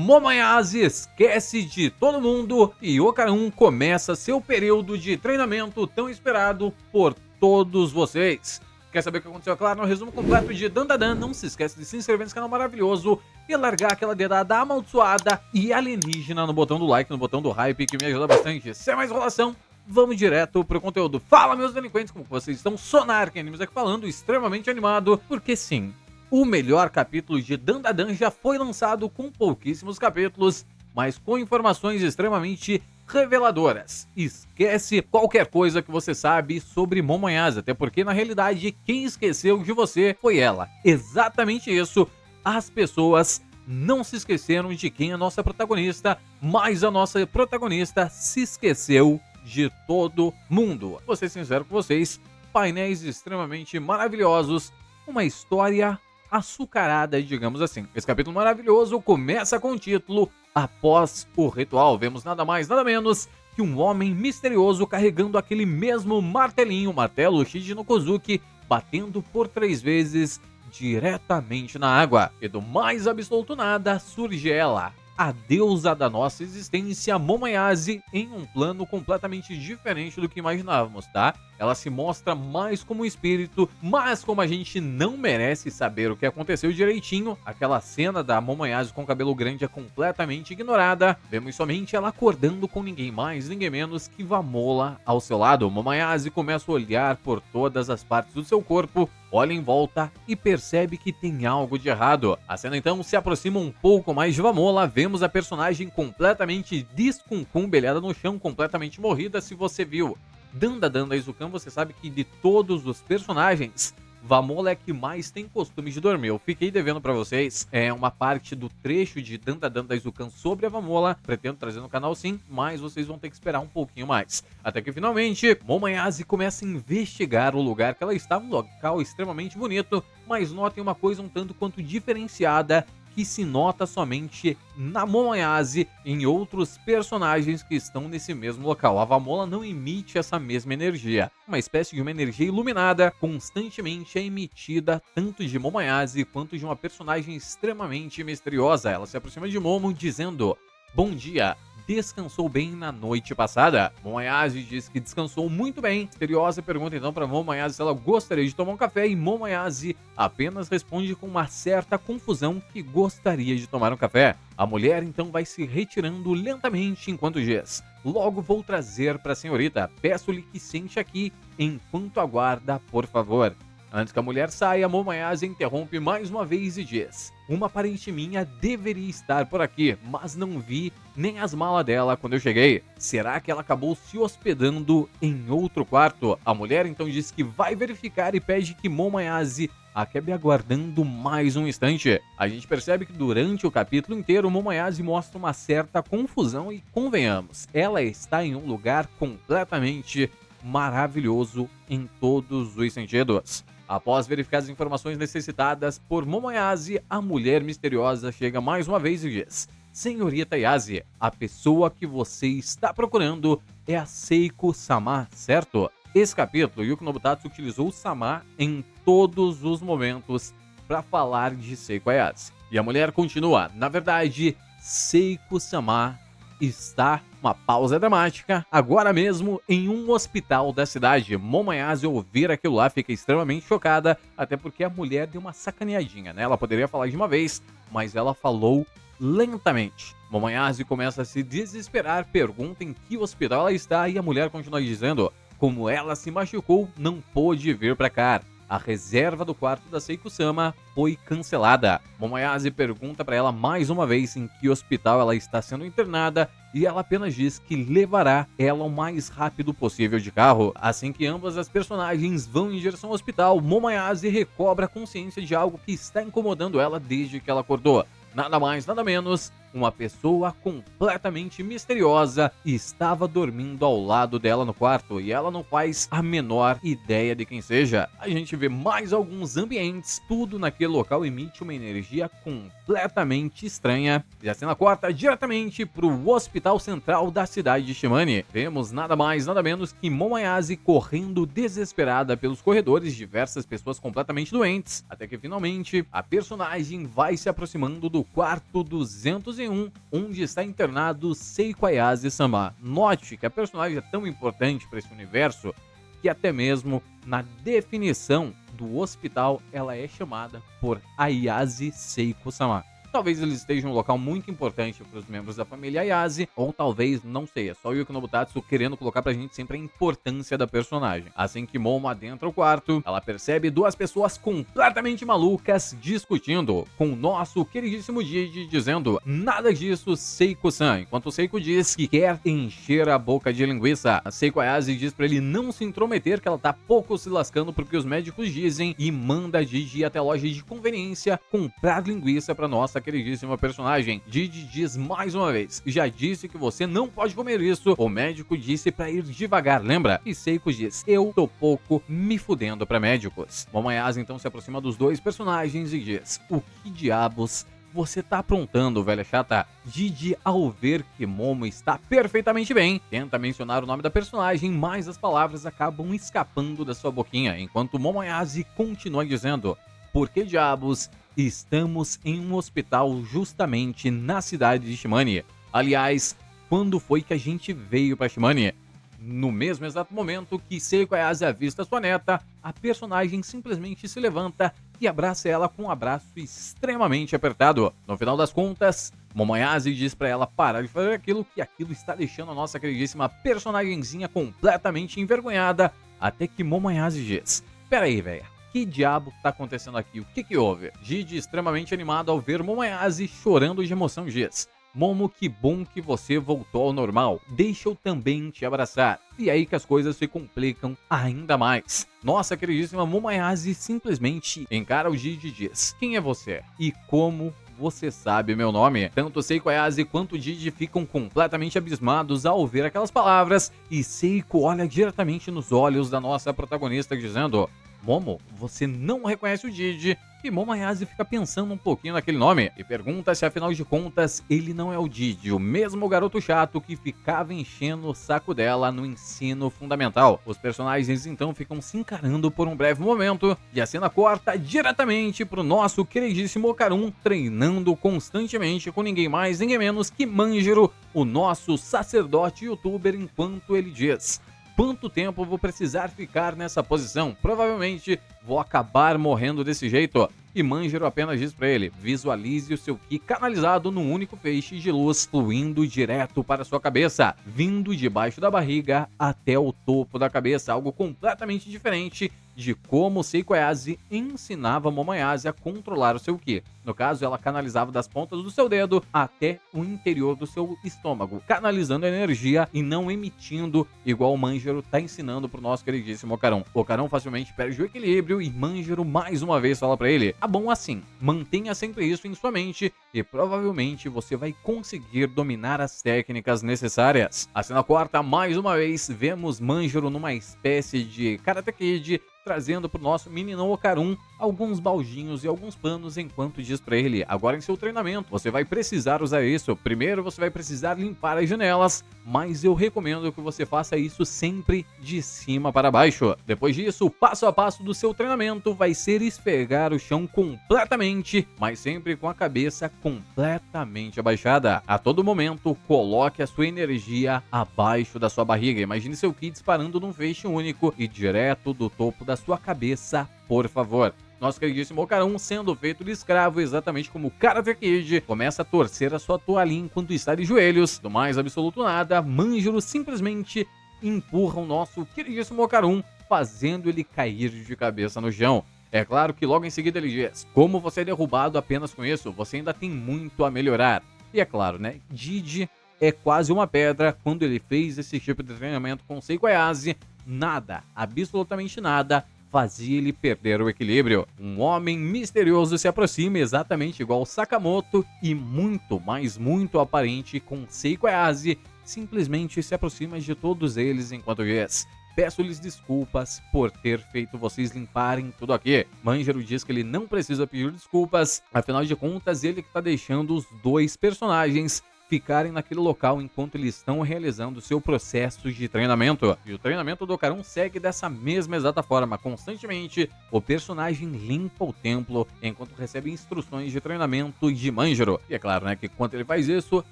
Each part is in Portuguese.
Momoyase esquece de todo mundo e Okarun começa seu período de treinamento tão esperado por todos vocês. Quer saber o que aconteceu? Claro, no resumo completo de Dandadan, não se esquece de se inscrever nesse canal maravilhoso e largar aquela dedada amaldiçoada e alienígena no botão do like, no botão do hype, que me ajuda bastante. Sem mais enrolação, vamos direto pro conteúdo. Fala, meus delinquentes, como vocês estão? Sonark Animes aqui falando, extremamente animado, porque sim, o melhor capítulo de Dandadan já foi lançado com pouquíssimos capítulos, mas com informações extremamente reveladoras. Esquece qualquer coisa que você sabe sobre Momoyase, até porque na realidade quem esqueceu de você foi ela. Exatamente isso, as pessoas não se esqueceram de quem é a nossa protagonista, mas a nossa protagonista se esqueceu de todo mundo. Vou ser sincero com vocês, painéis extremamente maravilhosos, uma história açucarada, digamos assim. Esse capítulo maravilhoso começa com o título Após o Ritual. Vemos nada mais, nada menos que um homem misterioso carregando aquele mesmo martelinho, martelo Shiji no Kozuki, batendo por 3 vezes diretamente na água. E do mais absoluto nada surge ela, a deusa da nossa existência, Momoyase, em um plano completamente diferente do que imaginávamos, tá? Ela se mostra mais como um espírito, mas como a gente não merece saber o que aconteceu direitinho, aquela cena da Momoyase com o cabelo grande é completamente ignorada. Vemos somente ela acordando com ninguém mais, ninguém menos que Vamola ao seu lado. Momoyase começa a olhar por todas as partes do seu corpo, olha em volta e percebe que tem algo de errado. A cena então se aproxima um pouco mais de Vamola, vemos a personagem completamente descuncumbelhada no chão, completamente morrida. Se você viu Dandadan da Izukan, você sabe que de todos os personagens, Vamola é que mais tem costume de dormir. Eu fiquei devendo pra vocês uma parte do trecho de Dandadan da Izukan sobre a Vamola. Pretendo trazer no canal sim, mas vocês vão ter que esperar um pouquinho mais. Até que finalmente, Momoyase começa a investigar o lugar que ela está, um local extremamente bonito, mas notem uma coisa um tanto quanto diferenciada, que se nota somente na Momoyase e em outros personagens que estão nesse mesmo local. A Vamola não emite essa mesma energia. Uma espécie de uma energia iluminada constantemente é emitida tanto de Momoyase quanto de uma personagem extremamente misteriosa. Ela se aproxima de Momo dizendo: "Bom dia, descansou bem na noite passada?" Momoyase diz que descansou muito bem. Misteriosa pergunta então para Momoyase se ela gostaria de tomar um café e Momoyase apenas responde com uma certa confusão que gostaria de tomar um café. A mulher então vai se retirando lentamente enquanto diz: "Logo vou trazer para a senhorita. Peço-lhe que sente aqui enquanto aguarda, por favor." Antes que a mulher saia, Momoyase interrompe mais uma vez e diz: "Uma parente minha deveria estar por aqui, mas não vi nem as malas dela quando eu cheguei. Será que ela acabou se hospedando em outro quarto?" A mulher então diz que vai verificar e pede que Momoyase acabe aguardando mais um instante. A gente percebe que durante o capítulo inteiro, Momoyase mostra uma certa confusão e, convenhamos, ela está em um lugar completamente maravilhoso em todos os sentidos. Após verificar as informações necessitadas por Momoyase, a mulher misteriosa chega mais uma vez e diz: "Senhorita Yase, a pessoa que você está procurando é a Seiko-sama, certo?" Esse capítulo, Yuki Nobutatsu utilizou o Sama em todos os momentos para falar de Seiko Ayase. E a mulher continua: "Na verdade, Seiko-sama está," uma pausa dramática, "agora mesmo em um hospital da cidade." Momoyase, ao ouvir aquilo lá, fica extremamente chocada, até porque a mulher deu uma sacaneadinha, né? Ela poderia falar de uma vez, mas ela falou lentamente. Momoyase começa a se desesperar, pergunta em que hospital ela está e a mulher continua dizendo: "Como ela se machucou, não pôde vir pra cá. A reserva do quarto da Seiko-sama foi cancelada." Momoyase pergunta para ela mais uma vez em que hospital ela está sendo internada e ela apenas diz que levará ela o mais rápido possível de carro. Assim que ambas as personagens vão em direção ao hospital, Momoyase recobra a consciência de algo que está incomodando ela desde que ela acordou. Nada mais, nada menos, uma pessoa completamente misteriosa estava dormindo ao lado dela no quarto e ela não faz a menor ideia de quem seja. A gente vê mais alguns ambientes, tudo naquele local emite uma energia completamente estranha. E a cena corta diretamente para o hospital central da cidade de Shimane. Vemos nada mais, nada menos que Momoyase correndo desesperada pelos corredores, diversas pessoas completamente doentes, até que finalmente a personagem vai se aproximando do quarto 200 em um, onde está internado Seiko Ayase-sama. Note que a personagem é tão importante para esse universo que até mesmo na definição do hospital ela é chamada por Ayase Seiko-sama. Talvez eles estejam em um local muito importante para os membros da família Ayase, ou talvez, não sei, é só o Yuki Nobutatsu querendo colocar pra gente sempre a importância da personagem. Assim que Momo adentra o quarto, ela percebe duas pessoas completamente malucas discutindo, com o nosso queridíssimo Didi dizendo nada disso, Seiko-san, enquanto Seiko diz que quer encher a boca de linguiça. A Seiko Ayase diz pra ele não se intrometer, que ela tá pouco se lascando porque os médicos dizem, e manda Didi ir até a loja de conveniência comprar linguiça pra nossa queridíssima personagem. Didi diz mais uma vez, já disse que você não pode comer isso, o médico disse pra ir devagar, lembra? E Seiko diz, eu tô pouco me fudendo pra médicos. Momo Ayase então se aproxima dos dois personagens e diz, o que diabos você tá aprontando, velha chata? Didi, ao ver que Momo está perfeitamente bem, tenta mencionar o nome da personagem, mas as palavras acabam escapando da sua boquinha, enquanto Momo Ayase continua dizendo, por que diabos estamos em um hospital justamente na cidade de Shimane? Aliás, quando foi que a gente veio para Shimane? No mesmo exato momento que Seiko Ayase avista sua neta, a personagem simplesmente se levanta e abraça ela com um abraço extremamente apertado. No final das contas, Momo Ayase diz pra ela parar de fazer aquilo, que aquilo está deixando a nossa queridíssima personagemzinha completamente envergonhada, até que Momo Ayase diz, pera aí, velha, que diabo tá acontecendo aqui? O que houve? Didi, extremamente animado ao ver Momo Ayase chorando de emoção, diz, Momo, que bom que você voltou ao normal. Deixa eu também te abraçar. E aí que as coisas se complicam ainda mais. Nossa queridíssima Momo Ayase simplesmente encara o Didi e diz, quem é você? E como você sabe meu nome? Tanto Seiko Ayase quanto Didi ficam completamente abismados ao ouvir aquelas palavras, e Seiko olha diretamente nos olhos da nossa protagonista dizendo, Momo, você não reconhece o Didi? E Momo Ayase fica pensando um pouquinho naquele nome e pergunta se afinal de contas ele não é o Didi, o mesmo garoto chato que ficava enchendo o saco dela no ensino fundamental. Os personagens então ficam se encarando por um breve momento e a cena corta diretamente pro nosso queridíssimo Okarun treinando constantemente com ninguém mais, ninguém menos que Manjiro, o nosso sacerdote youtuber, enquanto ele diz, quanto tempo vou precisar ficar nessa posição? Provavelmente vou acabar morrendo desse jeito. E Manjiro apenas diz pra ele, visualize o seu Ki canalizado num único feixe de luz, fluindo direto para sua cabeça, vindo debaixo da barriga até o topo da cabeça, algo completamente diferente de como Seiko Ayase ensinava Momo Ayase a controlar o seu Ki. No caso, ela canalizava das pontas do seu dedo até o interior do seu estômago, canalizando a energia e não emitindo igual o Manjiro tá ensinando pro nosso queridíssimo Okarun. Okarun facilmente perde o equilíbrio e Manjiro mais uma vez fala pra ele, tá bom assim, mantenha sempre isso em sua mente e provavelmente você vai conseguir dominar as técnicas necessárias. A cena corta mais uma vez, vemos Manjiro numa espécie de Karate Kid, trazendo pro nosso meninão Okarun alguns baldinhos e alguns panos, enquanto diz pra ele, agora em seu treinamento você vai precisar usar isso, primeiro você vai precisar limpar as janelas, mas eu recomendo que você faça isso sempre de cima para baixo. Depois disso, o passo a passo do seu treinamento vai ser esfregar o chão completamente, mas sempre com a cabeça completamente abaixada. A todo momento, coloque a sua energia abaixo da sua barriga, imagine seu Ki disparando num feixe único e direto do topo da sua cabeça, por favor. Nosso queridíssimo Okarun, sendo feito de escravo, exatamente como o Karate Kid, começa a torcer a sua toalhinha enquanto está de joelhos. Do mais absoluto nada, Manjiro simplesmente empurra o nosso queridíssimo Okarun, fazendo ele cair de cabeça no chão. É claro que logo em seguida ele diz, como você é derrubado apenas com isso, você ainda tem muito a melhorar. E é claro, né, Didi é quase uma pedra. Quando ele fez esse tipo de treinamento com Seiko Ayase, nada, absolutamente nada, fazia ele perder o equilíbrio. Um homem misterioso se aproxima, exatamente igual Sakamoto, e muito, mas muito aparente com Seiko Ayase, simplesmente se aproxima de todos eles enquanto diz, peço-lhes desculpas por ter feito vocês limparem tudo aqui. Manjiro diz que ele não precisa pedir desculpas, afinal de contas ele que tá deixando os dois personagens ficarem naquele local enquanto eles estão realizando seu processo de treinamento. E o treinamento do Ocarum segue dessa mesma exata forma. Constantemente, o personagem limpa o templo enquanto recebe instruções de treinamento de Manjaro. E é claro, né, que enquanto ele faz isso,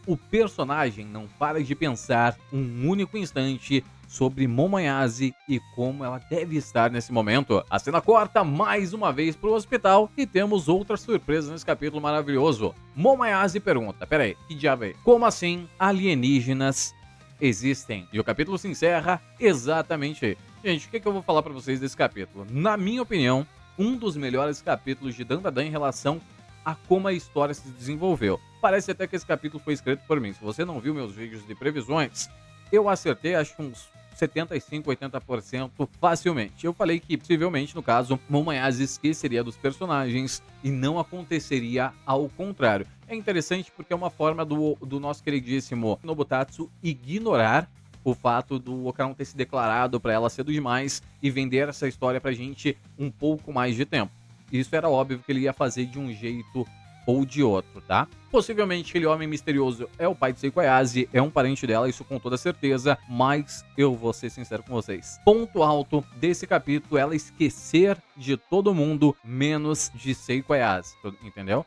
o personagem não para de pensar um único instante sobre Momoyase e como ela deve estar nesse momento. A cena corta mais uma vez pro hospital e temos outras surpresas nesse capítulo maravilhoso. Momoyase pergunta, peraí, que diabo é? Como assim alienígenas existem? E o capítulo se encerra exatamente aí. Gente, o que eu vou falar pra vocês desse capítulo? Na minha opinião, um dos melhores capítulos de Dandadan em relação a como a história se desenvolveu. Parece até que esse capítulo foi escrito por mim. Se você não viu meus vídeos de previsões, eu acertei acho uns 75, 80% facilmente. Eu falei que, possivelmente, no caso, Momoyase esqueceria dos personagens e não aconteceria ao contrário. É interessante porque é uma forma do nosso queridíssimo Nobutatsu ignorar o fato do Ocarum ter se declarado para ela cedo demais e vender essa história pra gente um pouco mais de tempo. Isso era óbvio que ele ia fazer de um jeito ou de outro, tá? Possivelmente aquele homem misterioso é o pai de Seiko Ayase, é um parente dela, isso com toda certeza, mas eu vou ser sincero com vocês. Ponto alto desse capítulo, ela esquecer de todo mundo, menos de Seiko Ayase, entendeu?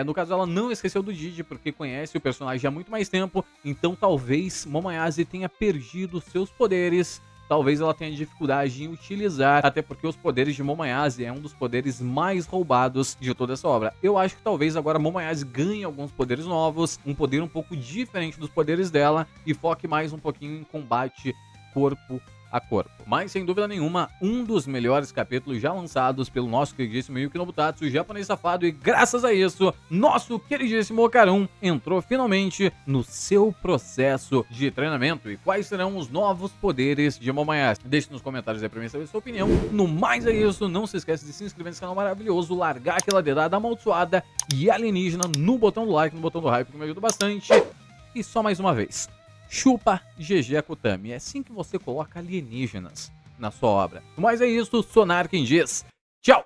No caso, ela não esqueceu do Didi, porque conhece o personagem há muito mais tempo, então talvez Momoyase tenha perdido seus poderes. Talvez ela tenha dificuldade em utilizar, até porque os poderes de Momoyase é um dos poderes mais roubados de toda essa obra. Eu acho que talvez agora Momoyase ganhe alguns poderes novos, um poder um pouco diferente dos poderes dela e foque mais um pouquinho em combate corpo a corpo. Mas, sem dúvida nenhuma, um dos melhores capítulos já lançados pelo nosso queridíssimo Yuki Nobutatsu, japonês safado, e graças a isso, nosso queridíssimo Ocarum entrou finalmente no seu processo de treinamento. E quais serão os novos poderes de Momoyase? Deixe nos comentários aí pra mim saber a sua opinião. No mais é isso, não se esqueça de se inscrever nesse canal maravilhoso, largar aquela dedada amaldiçoada e alienígena no botão do like, no botão do hype, que me ajuda bastante. E só mais uma vez, chupa GG Akutami. É assim que você coloca alienígenas na sua obra. Mas é isso, Sonar quem diz. Tchau!